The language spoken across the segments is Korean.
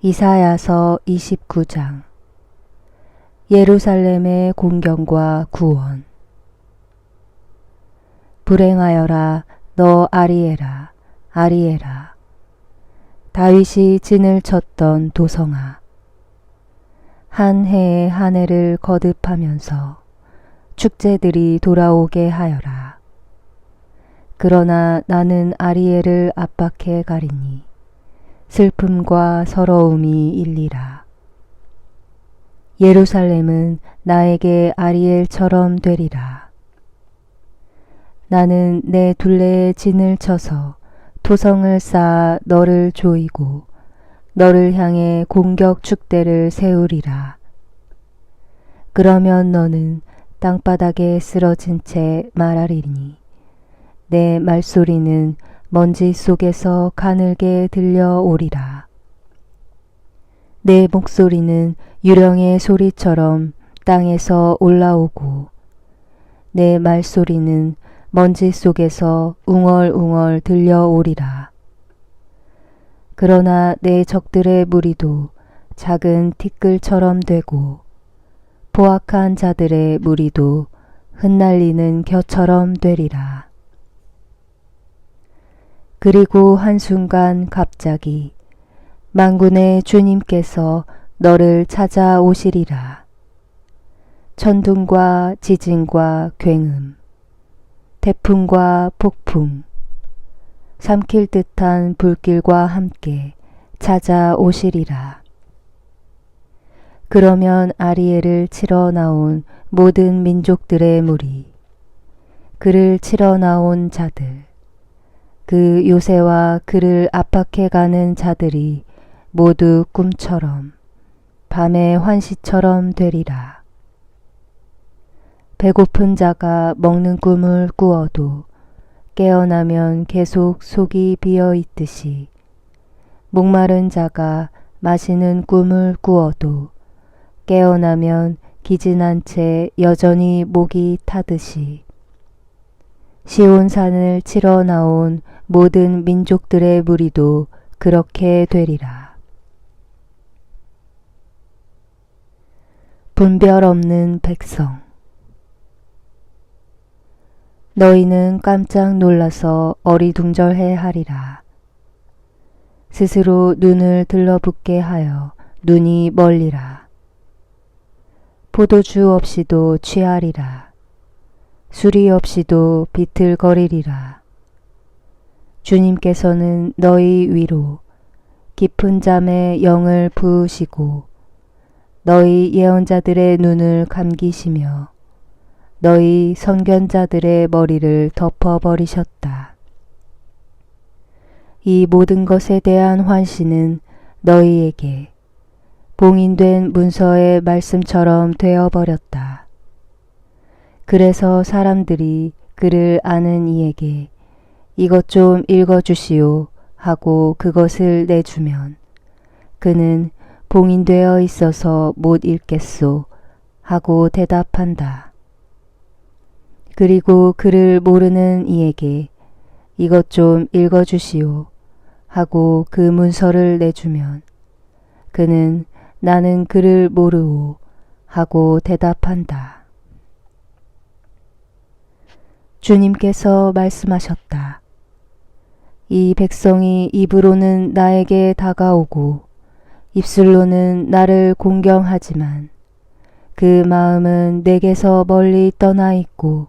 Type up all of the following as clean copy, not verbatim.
이사야서 29장. 예루살렘의 공경과 구원. 불행하여라 너 아리에라, 아리에라. 다윗이 진을 쳤던 도성아. 한 해에 한 해를 거듭하면서 축제들이 돌아오게 하여라. 그러나 나는 아리엘을 압박해 가리니 슬픔과 서러움이 일리라. 예루살렘은 나에게 아리엘처럼 되리라. 나는 내 둘레에 진을 쳐서 토성을 쌓아 너를 조이고 너를 향해 공격 축대를 세우리라. 그러면 너는 땅바닥에 쓰러진 채 말하리니 내 말소리는 먼지 속에서 가늘게 들려오리라. 내 목소리는 유령의 소리처럼 땅에서 올라오고 내 말소리는 먼지 속에서 웅얼웅얼 들려오리라. 그러나 내 적들의 무리도 작은 티끌처럼 되고 포악한 자들의 무리도 흩날리는 겨처럼 되리라. 그리고 한순간 갑자기 만군의 주님께서 너를 찾아오시리라. 천둥과 지진과 굉음, 태풍과 폭풍, 삼킬 듯한 불길과 함께 찾아오시리라. 그러면 아리엘을 치러 나온 모든 민족들의 무리, 그를 치러 나온 자들, 그 요새와 그를 압박해가는 자들이 모두 꿈처럼 밤의 환시처럼 되리라. 배고픈 자가 먹는 꿈을 꾸어도 깨어나면 계속 속이 비어 있듯이 목마른 자가 마시는 꿈을 꾸어도 깨어나면 기진한 채 여전히 목이 타듯이 시온산을 치러 나온 모든 민족들의 무리도 그렇게 되리라. 분별 없는 백성. 너희는 깜짝 놀라서 어리둥절해 하리라. 스스로 눈을 들러붙게 하여 눈이 멀리라. 포도주 없이도 취하리라. 술이 없이도 비틀거리리라. 주님께서는 너희 위로 깊은 잠에 영을 부으시고 너희 예언자들의 눈을 감기시며 너희 선견자들의 머리를 덮어버리셨다. 이 모든 것에 대한 환시는 너희에게 봉인된 문서의 말씀처럼 되어버렸다. 그래서 사람들이 그를 아는 이에게 이것 좀 읽어주시오 하고 그것을 내주면 그는 봉인되어 있어서 못 읽겠소 하고 대답한다. 그리고 그를 모르는 이에게 이것 좀 읽어주시오 하고 그 문서를 내주면 그는 나는 그를 모르오 하고 대답한다. 주님께서 말씀하셨다. 이 백성이 입으로는 나에게 다가오고 입술로는 나를 공경하지만 그 마음은 내게서 멀리 떠나 있고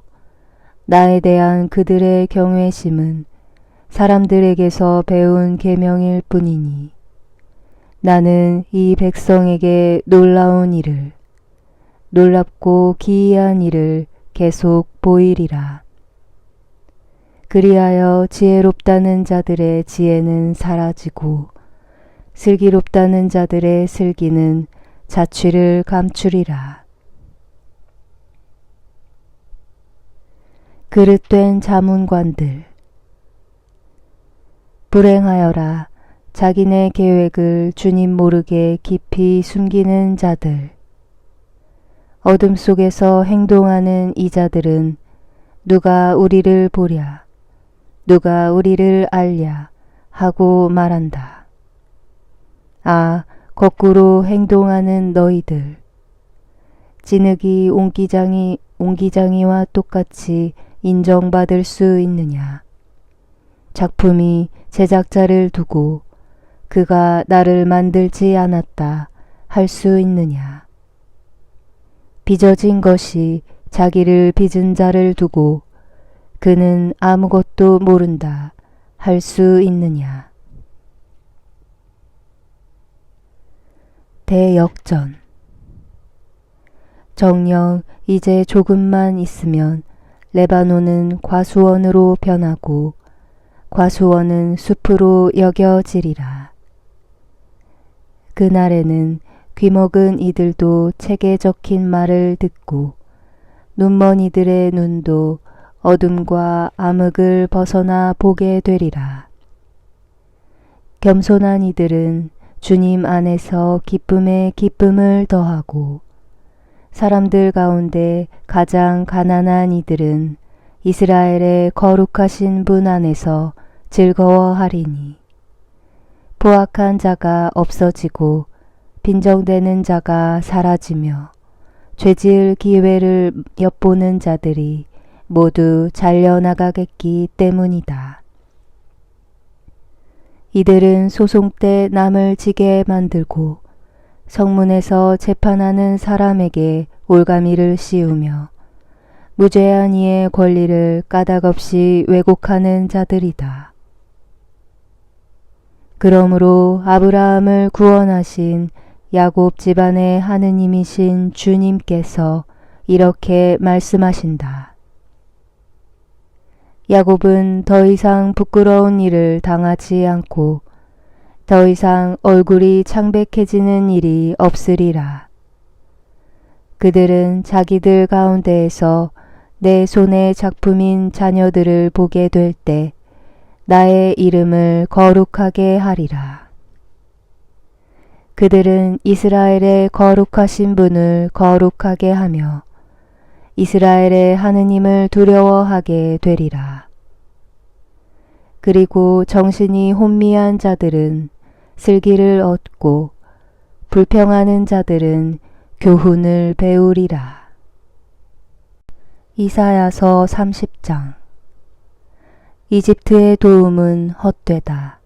나에 대한 그들의 경외심은 사람들에게서 배운 계명일 뿐이니 나는 이 백성에게 놀라운 일을, 놀랍고 기이한 일을 계속 보이리라. 그리하여 지혜롭다는 자들의 지혜는 사라지고 슬기롭다는 자들의 슬기는 자취를 감추리라. 그릇된 자문관들. 불행하여라 자기네 계획을 주님 모르게 깊이 숨기는 자들. 어둠 속에서 행동하는 이 자들은 누가 우리를 보랴, 누가 우리를 알랴 하고 말한다. 아, 거꾸로 행동하는 너희들. 진흙이 옹기장이와 똑같이 인정받을 수 있느냐? 작품이 제작자를 두고 그가 나를 만들지 않았다 할 수 있느냐? 빚어진 것이 자기를 빚은 자를 두고 그는 아무것도 모른다 할 수 있느냐? 대역전. 정녕 이제 조금만 있으면 레바논은 과수원으로 변하고 과수원은 숲으로 여겨지리라. 그날에는 귀먹은 이들도 책에 적힌 말을 듣고 눈먼 이들의 눈도 어둠과 암흑을 벗어나 보게 되리라. 겸손한 이들은 주님 안에서 기쁨에 기쁨을 더하고 사람들 가운데 가장 가난한 이들은 이스라엘의 거룩하신 분 안에서 즐거워하리니 포악한 자가 없어지고 빈정대는 자가 사라지며 죄지을 기회를 엿보는 자들이 모두 잘려나가겠기 때문이다. 이들은 소송 때 남을 지게 만들고 성문에서 재판하는 사람에게 올가미를 씌우며 무죄한 이의 권리를 까닭없이 왜곡하는 자들이다. 그러므로 아브라함을 구원하신 야곱 집안의 하느님이신 주님께서 이렇게 말씀하신다. 야곱은 더 이상 부끄러운 일을 당하지 않고 더 이상 얼굴이 창백해지는 일이 없으리라. 그들은 자기들 가운데에서 내 손의 작품인 자녀들을 보게 될 때 나의 이름을 거룩하게 하리라. 그들은 이스라엘의 거룩하신 분을 거룩하게 하며 이스라엘의 하느님을 두려워하게 되리라. 그리고 정신이 혼미한 자들은 슬기를 얻고 불평하는 자들은 교훈을 배우리라. 이사야서 30장. 이집트의 도움은 헛되다.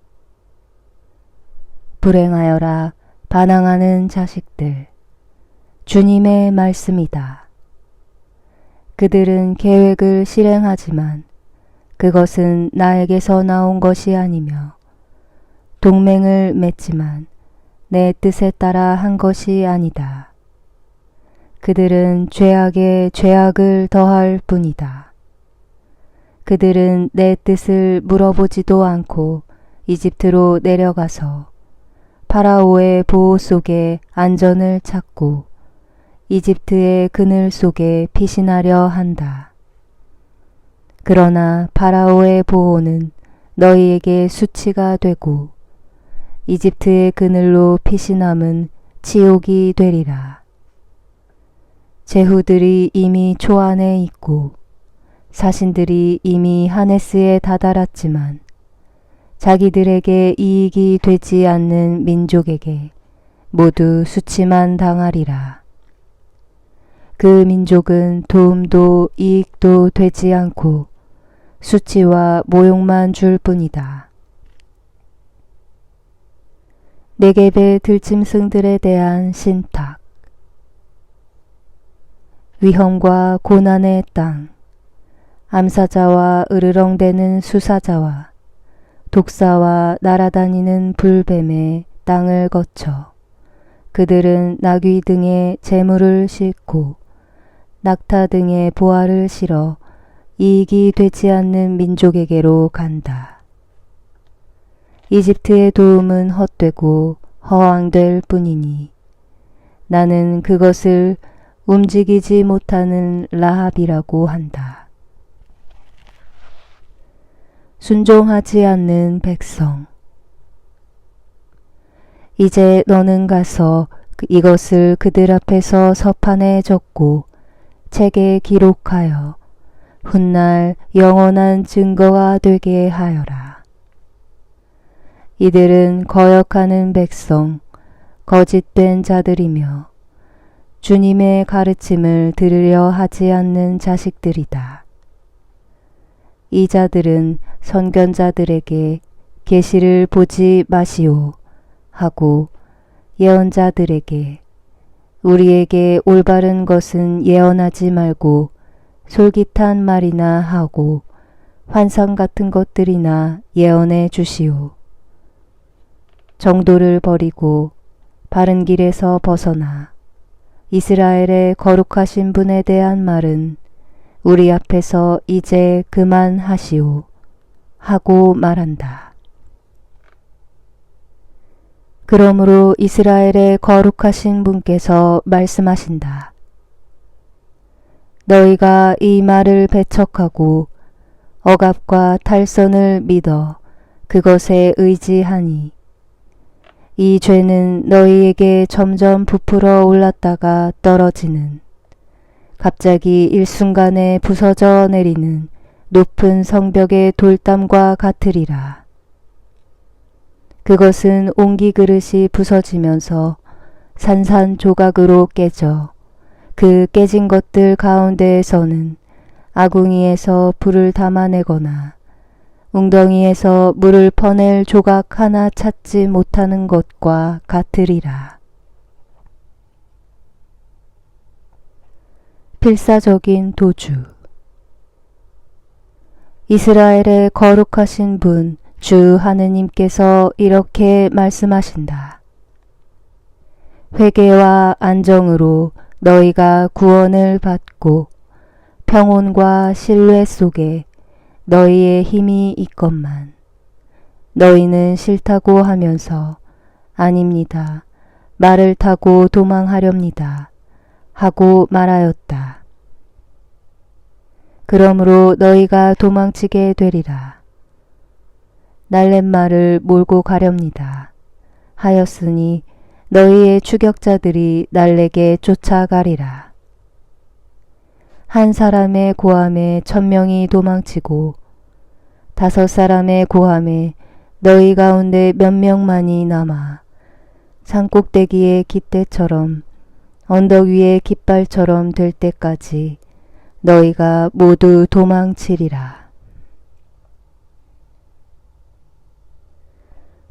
불행하여라 반항하는 자식들. 주님의 말씀이다. 그들은 계획을 실행하지만 그것은 나에게서 나온 것이 아니며 동맹을 맺지만 내 뜻에 따라 한 것이 아니다. 그들은 죄악에 죄악을 더할 뿐이다. 그들은 내 뜻을 물어보지도 않고 이집트로 내려가서 파라오의 보호 속에 안전을 찾고 이집트의 그늘 속에 피신하려 한다. 그러나 파라오의 보호는 너희에게 수치가 되고 이집트의 그늘로 피신함은 치욕이 되리라. 제후들이 이미 초안에 있고 사신들이 이미 하네스에 다다랐지만 자기들에게 이익이 되지 않는 민족에게 모두 수치만 당하리라. 그 민족은 도움도 이익도 되지 않고 수치와 모욕만 줄 뿐이다. 네겝의 들짐승들에 대한 신탁. 위험과 고난의 땅, 암사자와 으르렁대는 수사자와 독사와 날아다니는 불뱀의 땅을 거쳐 그들은 나귀 등에 재물을 싣고 낙타 등에 보화를 실어 이익이 되지 않는 민족에게로 간다. 이집트의 도움은 헛되고 허황될 뿐이니 나는 그것을 움직이지 못하는 라합이라고 한다. 순종하지 않는 백성. 이제 너는 가서 이것을 그들 앞에서 서판에 적고 책에 기록하여 훗날 영원한 증거가 되게 하여라. 이들은 거역하는 백성, 거짓된 자들이며 주님의 가르침을 들으려 하지 않는 자식들이다. 이 자들은 선견자들에게 계시를 보지 마시오 하고 예언자들에게 우리에게 올바른 것은 예언하지 말고 솔깃한 말이나 하고 환상 같은 것들이나 예언해 주시오. 정도를 버리고 바른 길에서 벗어나 이스라엘의 거룩하신 분에 대한 말은 우리 앞에서 이제 그만하시오 하고 말한다. 그러므로 이스라엘의 거룩하신 분께서 말씀하신다. 너희가 이 말을 배척하고 억압과 탈선을 믿어 그것에 의지하니 이 죄는 너희에게 점점 부풀어 올랐다가 떨어지는 갑자기 일순간에 부서져 내리는 높은 성벽의 돌담과 같으리라. 그것은 옹기 그릇이 부서지면서 산산조각으로 깨져 그 깨진 것들 가운데에서는 아궁이에서 불을 담아내거나 웅덩이에서 물을 퍼낼 조각 하나 찾지 못하는 것과 같으리라. 필사적인 도주. 이스라엘의 거룩하신 분 주 하느님께서 이렇게 말씀하신다. 회개와 안정으로 너희가 구원을 받고 평온과 신뢰 속에 너희의 힘이 있건만 너희는 싫다고 하면서 아닙니다. 말을 타고 도망하렵니다. 하고 말하였다. 그러므로 너희가 도망치게 되리라. 날렛말을 몰고 가렵니다. 하였으니 너희의 추격자들이 날래게 쫓아가리라. 한 사람의 고함에 1000명이 도망치고 5 사람의 고함에 너희 가운데 몇 명만이 남아 산꼭대기의 깃대처럼 언덕 위의 깃발처럼 될 때까지 너희가 모두 도망치리라.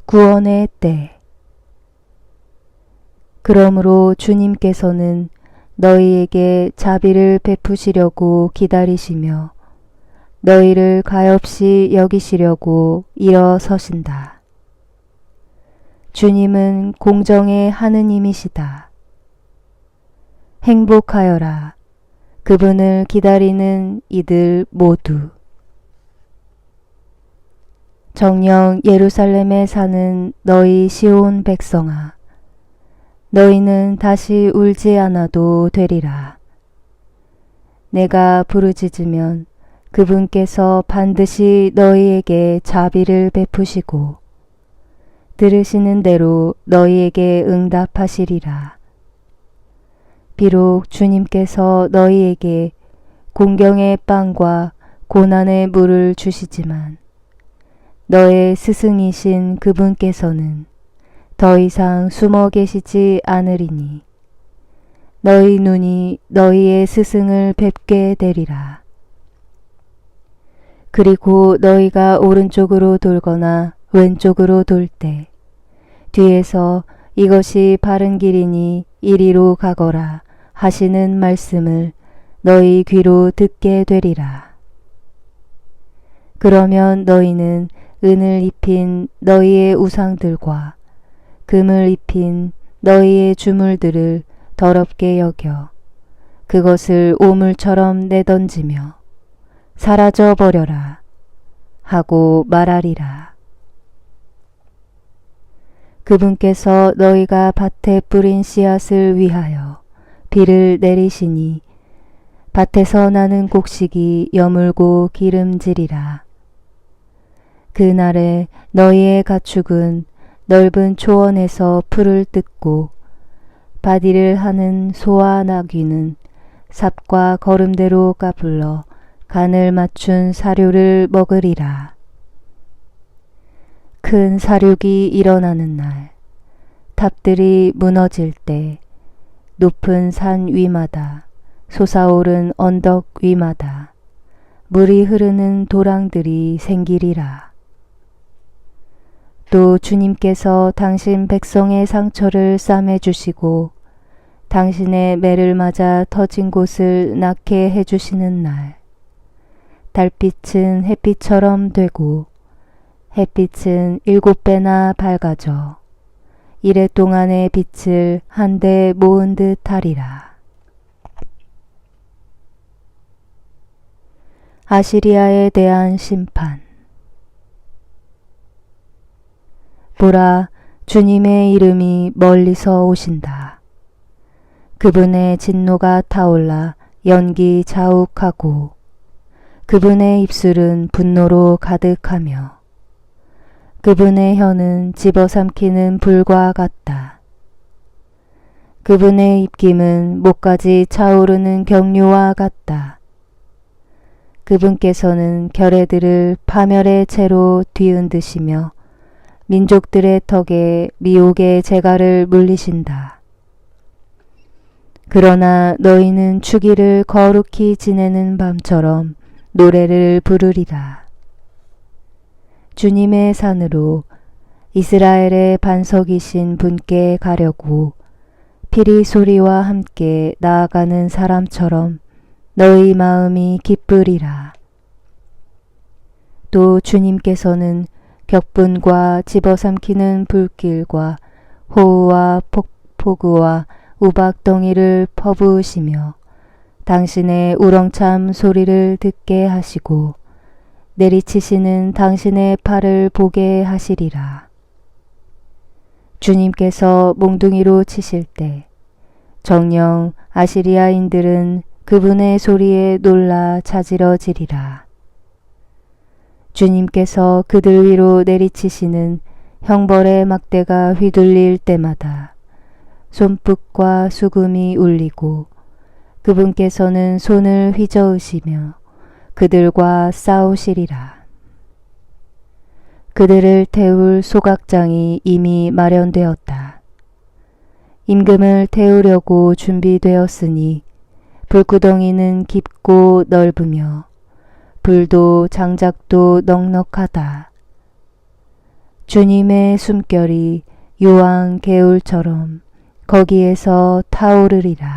구원의 때. 그러므로 주님께서는 너희에게 자비를 베푸시려고 기다리시며 너희를 가엾이 여기시려고 일어서신다. 주님은 공정의 하느님이시다. 행복하여라. 그분을 기다리는 이들 모두. 정녕 예루살렘에 사는 너희 시온 백성아, 너희는 다시 울지 않아도 되리라. 내가 부르짖으면 그분께서 반드시 너희에게 자비를 베푸시고 들으시는 대로 너희에게 응답하시리라. 비록 주님께서 너희에게 공경의 빵과 고난의 물을 주시지만 너의 스승이신 그분께서는 더 이상 숨어 계시지 않으리니 너희 눈이 너희의 스승을 뵙게 되리라. 그리고 너희가 오른쪽으로 돌거나 왼쪽으로 돌 때 뒤에서 이것이 바른 길이니 이리로 가거라 하시는 말씀을 너희 귀로 듣게 되리라. 그러면 너희는 은을 입힌 너희의 우상들과 금을 입힌 너희의 주물들을 더럽게 여겨 그것을 오물처럼 내던지며 사라져 버려라 하고 말하리라. 그분께서 너희가 밭에 뿌린 씨앗을 위하여 비를 내리시니 밭에서 나는 곡식이 여물고 기름지리라. 그날에 너희의 가축은 넓은 초원에서 풀을 뜯고 바디를 하는 소와 나귀는 삽과 거름대로 까불러 간을 맞춘 사료를 먹으리라. 큰 사륙이 일어나는 날, 탑들이 무너질 때 높은 산 위마다 솟아오른 언덕 위마다 물이 흐르는 도랑들이 생기리라. 또 주님께서 당신 백성의 상처를 싸매주시고 당신의 매를 맞아 터진 곳을 낫게 해주시는 날, 달빛은 햇빛처럼 되고 햇빛은 7배나 밝아져 이래 동안의 빛을 한데 모은 듯 하리라. 아시리아에 대한 심판. 보라, 주님의 이름이 멀리서 오신다. 그분의 진노가 타올라 연기 자욱하고 그분의 입술은 분노로 가득하며 그분의 혀는 집어삼키는 불과 같다. 그분의 입김은 목까지 차오르는 경류와 같다. 그분께서는 결의들을 파멸의 채로 뒤흔드시며 민족들의 턱에 미혹의 재갈을 물리신다. 그러나 너희는 주기를 거룩히 지내는 밤처럼 노래를 부르리라. 주님의 산으로 이스라엘의 반석이신 분께 가려고 피리 소리와 함께 나아가는 사람처럼 너희 마음이 기쁘리라. 또 주님께서는 격분과 집어삼키는 불길과 호우와 폭포구와 우박덩이를 퍼부으시며 당신의 우렁참 소리를 듣게 하시고 내리치시는 당신의 팔을 보게 하시리라. 주님께서 몽둥이로 치실 때 정녕 아시리아인들은 그분의 소리에 놀라 자지러지리라. 주님께서 그들 위로 내리치시는 형벌의 막대가 휘둘릴 때마다 손뼉과 수금이 울리고 그분께서는 손을 휘저으시며 그들과 싸우시리라. 그들을 태울 소각장이 이미 마련되었다. 임금을 태우려고 준비되었으니 불구덩이는 깊고 넓으며 불도 장작도 넉넉하다. 주님의 숨결이 요한 개울처럼 거기에서 타오르리라.